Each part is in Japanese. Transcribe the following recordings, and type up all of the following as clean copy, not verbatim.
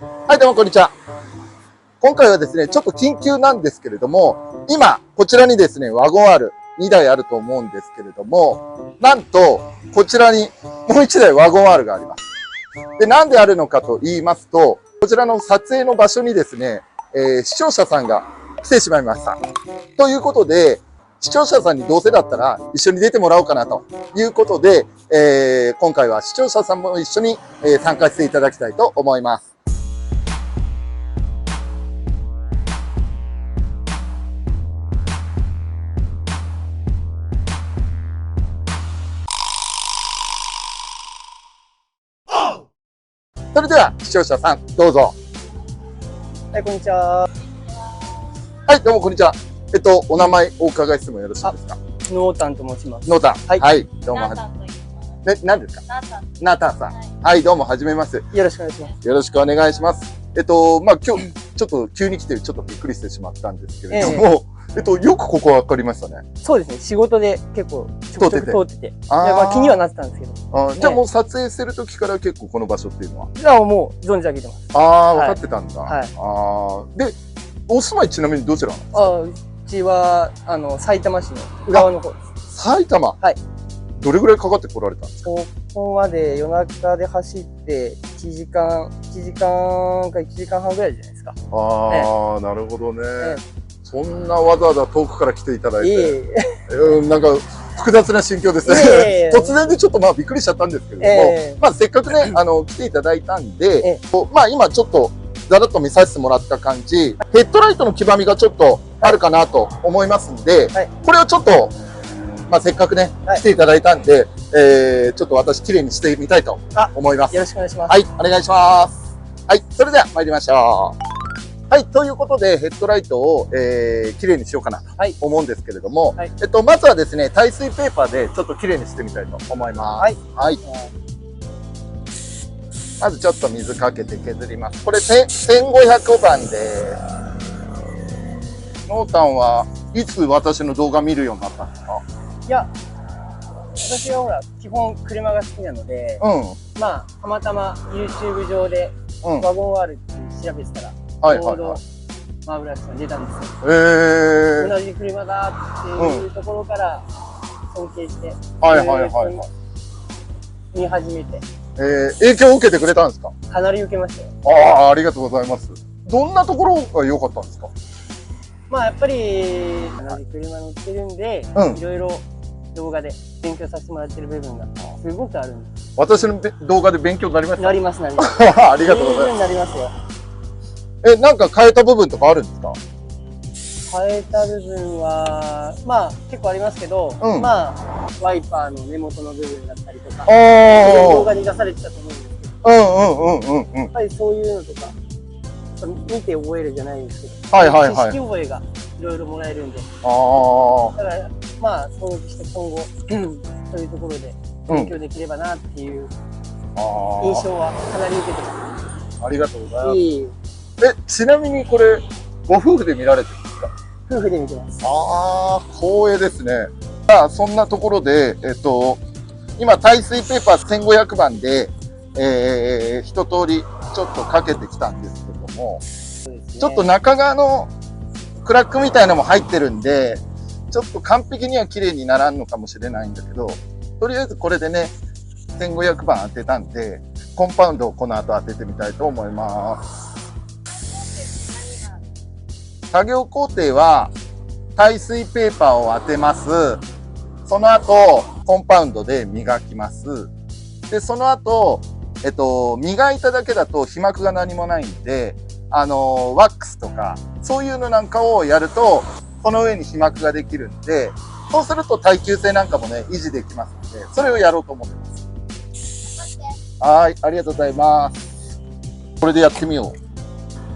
はい、どうもこんにちは。今回はですね、ちょっと緊急なんですけれども、今、こちらにですね、ワゴン R2 台あると思うんですけれども、なんと、こちらにもう1台ワゴン R があります。で、なんであるのかと言いますと、こちらの撮影の場所にですね、視聴者さんが来てしまいました。ということで、視聴者さんにどうせだったら一緒に出てもらおうかなということで、今回は視聴者さんも一緒に参加していただきたいと思います。それでは視聴者さんどうぞ。はい、こんにちは。はい、どうもこんにちは。お名前お伺いしてもよろしいですか。ノータンと申します。ノータン。はい、はい、どうも。ナータンと言います。何ですか。ナータンさん。はい、はい、どうもはじめます。よろしくお願いします。よろしくお願いします。今日ちょっと急に来てちょっとびっくりしてしまったんですけれども、よくここ分かりましたね。そうですね。仕事で結構ちょくちょく通ってて、気にはなってたんですけど。じゃあもう撮影してる時から結構この場所っていうのは。じゃあもう存じ上げてます。分かってたんだ。はい。で、お住まいちなみにどちらなんですか。うちは埼玉市の浦和の方です。埼玉。はい。どれぐらいかかって来られたんですか。ここまで夜中で走って1時間か1時間半ぐらいじゃないですか。なるほどね。そんなわざわざ遠くから来ていただいて、なんか複雑な心境ですね。突然でちょっとびっくりしちゃったんですけれども、せっかくね、来ていただいたんで、今ちょっとざらっと見させてもらった感じ、ヘッドライトの黄ばみがちょっとあるかなと思いますんで、これをちょっと、せっかくね、来ていただいたんで、ちょっと私綺麗にしてみたいと思います。よろしくお願いします。はい、お願いします。はい、それでは参りましょう。はい、ということで、ヘッドライトを、綺麗にしようかなと思うんですけれども、まずはですね、耐水ペーパーでちょっと綺麗にしてみたいと思います。はい。まずちょっと水かけて削ります。これ1500番で、ノータンはいつ私の動画見るようになったんですか。いや、私はほら、基本車が好きなので、たまたま YouTube 上で、ワゴン R って調べてたら、ちょうどマーブラシが出たんですよ。同じ車だっていうところから尊敬して見始めて、影響を受けてくれたんですか。かなり受けましたよ。ありがとうございます。どんなところが良かったんですか。やっぱり同じ車乗ってるんで、いろいろ動画で勉強させてもらってる部分がすごくあるんです。私の動画で勉強になりました。なります。ありがとうございます。なりますよ。なんか変えた部分とかあるんですか。変えた部分は結構ありますけど、ワイパーの根元の部分だったりとか、動画に出されてたと思うんですけど、やっぱりそういうのとか見て覚えるじゃないですけど、知識覚えがいろいろもらえるんで、だからそうして今後そういうところで勉強できればなっていう印象はかなり受けてます。ありがとうございます。ちなみにこれご夫婦で見られてるんですか。夫婦で見てます。光栄ですね。そんなところで今耐水ペーパー1500番で一通りちょっとかけてきたんですけども、ちょっと中側のクラックみたいなのも入ってるんで、ちょっと完璧には綺麗にならんのかもしれないんだけど、とりあえずこれでね1500番当てたんで、コンパウンドをこの後当ててみたいと思います。作業工程は耐水ペーパーを当てます。その後コンパウンドで磨きます。でその後磨いただけだと皮膜が何もないんで、ワックスとかそういうのなんかをやるとこの上に皮膜ができるんで、そうすると耐久性なんかもね維持できますので、それをやろうと思ってます。はい、ありがとうございます。これでやってみよう。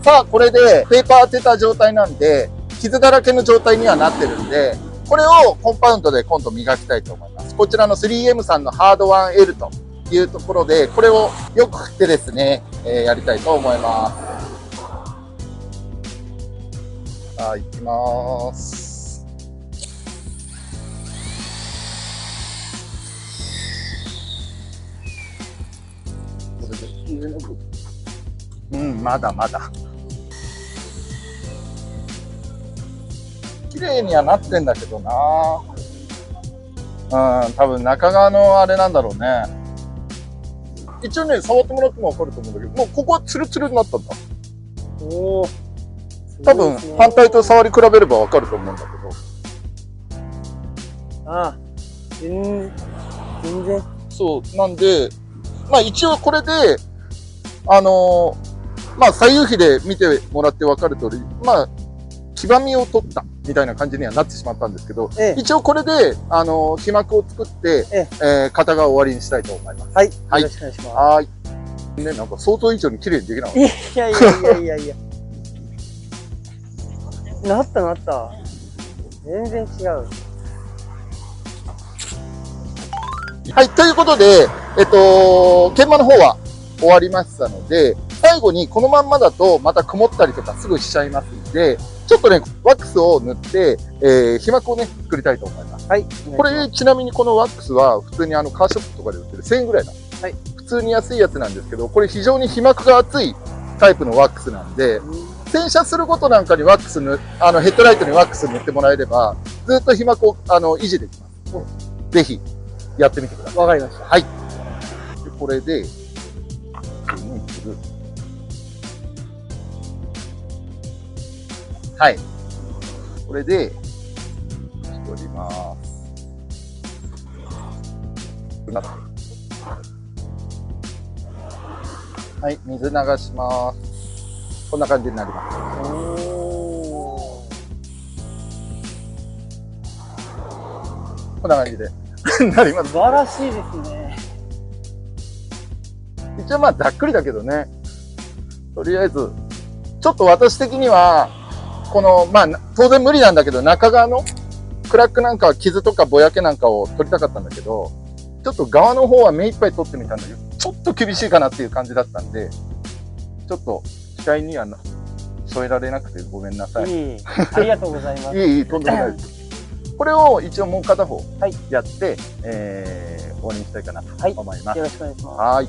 さあ、これでペーパー当てた状態なんで、傷だらけの状態にはなってるんで、これをコンパウンドで今度磨きたいと思います。こちらの 3M さんのハード 1L というところで、これをよく振ってですね、やりたいと思います。さあ、いきます。これでうん、まだまだ。綺麗にはなってんだけどな。うん、多分中側のあれなんだろうね。一応ね、触ってもらってもわかると思うんだけど、もうここはツルツルになったんだ。おお。多分反対と触り比べればわかると思うんだけど。ああ、全然。そう、なんで、まあ一応これで、まあ左右比で見てもらってわかる通り、まあ、黄ばみを取ったみたいな感じにはなってしまったんですけど、一応これで、皮膜を作って、型が終わりにしたいと思います。はい。はい。よろしくお願いします。はい。ね、なんか想像以上に綺麗にできなかった。いや。なった。全然違う。はい、ということで、研磨の方は終わりましたので、最後にこのまんまだとまた曇ったりとかすぐしちゃいますので、ちょっとね、ワックスを塗って、皮膜をね、作りたいと思います。はい。これ、ちなみにこのワックスは普通にカーショップとかで売ってる1000円ぐらいだ。はい。普通に安いやつなんですけど、これ非常に皮膜が厚いタイプのワックスなんで、洗車することなんかにワックスヘッドライトにワックス塗ってもらえれば、ずっと皮膜を維持できます。ぜひ、やってみてください。わかりました。はい。でこれで、はい。これで、取ります。はい、水流します。こんな感じになります。こんな感じでなります。素晴らしいですね。一応まあざっくりだけどね。とりあえず、ちょっと私的には、この、まあ当然無理なんだけど、中側のクラックなんか傷とかぼやけなんかを取りたかったんだけど、ちょっと側の方は目いっぱい取ってみたんだけど、ちょっと厳しいかなっていう感じだったんで、ちょっと期待には添えられなくてごめんなさい。ありがとうございます。いい、とんでもないです。これを一応もう片方やって、終わりにしたいかなと思います。よろしくお願いします。はい。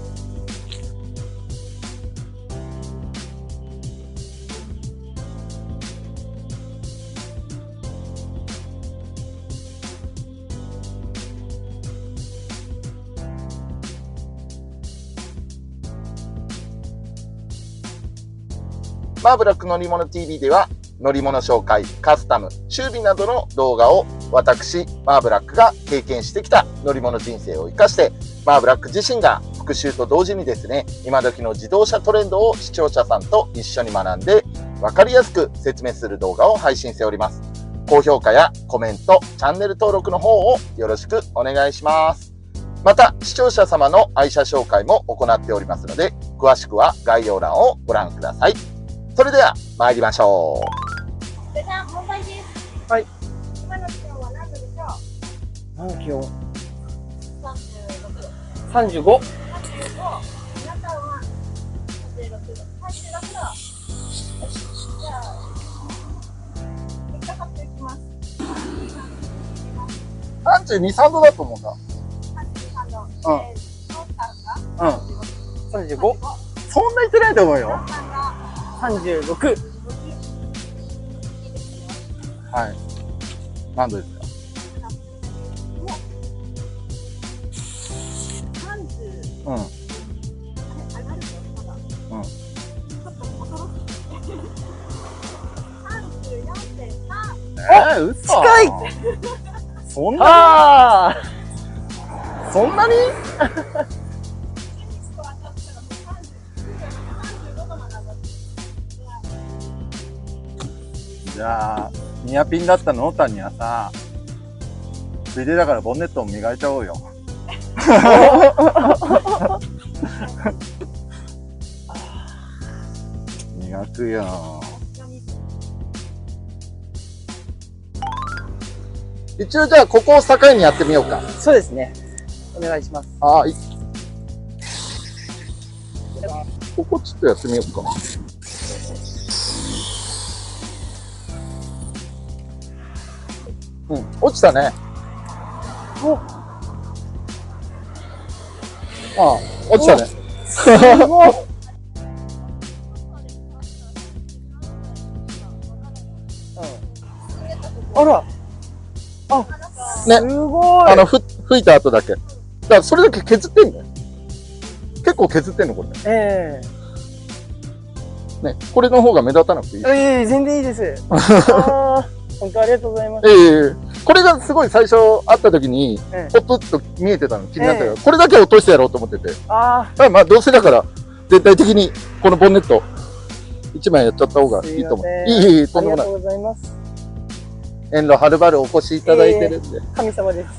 マーブラック乗り物 TV では乗り物紹介、カスタム、修理などの動画を私、マーブラックが経験してきた乗り物人生を生かして、マーブラック自身が復習と同時にですね、今時の自動車トレンドを視聴者さんと一緒に学んで、分かりやすく説明する動画を配信しております。高評価やコメント、チャンネル登録の方をよろしくお願いします。また、視聴者様の愛車紹介も行っておりますので、詳しくは概要欄をご覧ください。それでは参りましょう。それでは問題です。はい。今の気温は何度でしょう？何気温？35。35。皆さんは36度。36度。じゃあ、結果発表いきます。32、3度だと思うんだ。33度。35。そんな言ってないと思うよ。36。はい。何度ですか？30。うん。嘘。近い。そんなに？そんなに？じゃあ、ニアピンだったのタンにはさ、ついでだからボンネットを磨いちゃおうよ。磨くよ。一応じゃあここを境にやってみようか。そうですね。お願いします。はい。ここちょっとやってみようかな。うん、落ちたね。お。ああ、落ちたね。あら。あ、ね。すごい。吹いた後だけ。だからそれだけ削ってんだよ。結構削ってんの、これ。えね。これの方が目立たなくていい。全然いいです。あ本当ありがとうございます。これがすごい最初会った時に、ポッと見えてたの気になったから、これだけ落としてやろうと思ってて。まあ、どうせだから、全体的にこのボンネット、1枚やっちゃった方がいいと思う。とんでもない。ありがとうございます。遠路はるばるお越しいただいてるんで。神様です。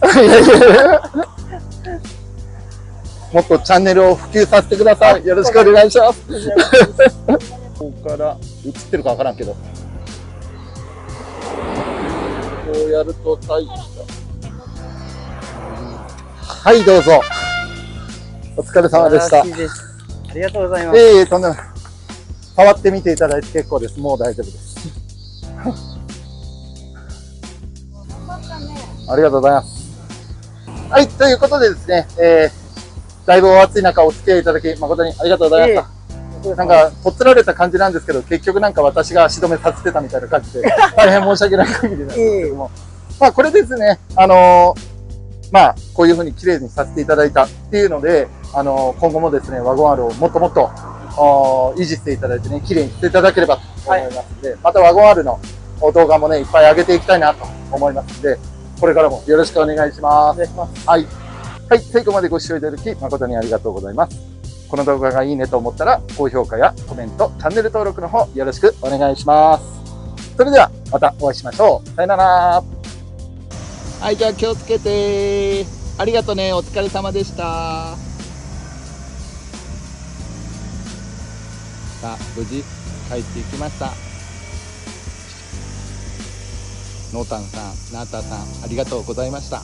もっとチャンネルを普及させてください。よろしくお願いします。ここから映ってるかわからんけど。こうやると大した。はい、どうぞ。お疲れ様でした。ありがとうございます。とんでもない。触ってみていただいて結構です。もう大丈夫です。ありがとうございます。はい、ということでですね、だいぶお暑い中お付き合いいただき誠にありがとうございました。なんか、とっつられた感じなんですけど、結局なんか私が足止めさせてたみたいな感じで、大変申し訳ない限りなんですけども。まあ、これですね、まあ、こういうふうに綺麗にさせていただいたっていうので、今後もですね、ワゴン R をもっともっと維持していただいてね、綺麗にしていただければと思いますので、またワゴン R の動画もね、いっぱい上げていきたいなと思いますので、これからもよろしくお願いします。はい。はい、最後までご視聴いただき誠にありがとうございます。この動画がいいねと思ったら、高評価やコメント、チャンネル登録の方よろしくお願いします。それではまたお会いしましょう。さよなら。はい、じゃあ気をつけて。ありがとうね。お疲れ様でした。さあ、無事帰っていきました。ノータンさん、ナータさん、ありがとうございました。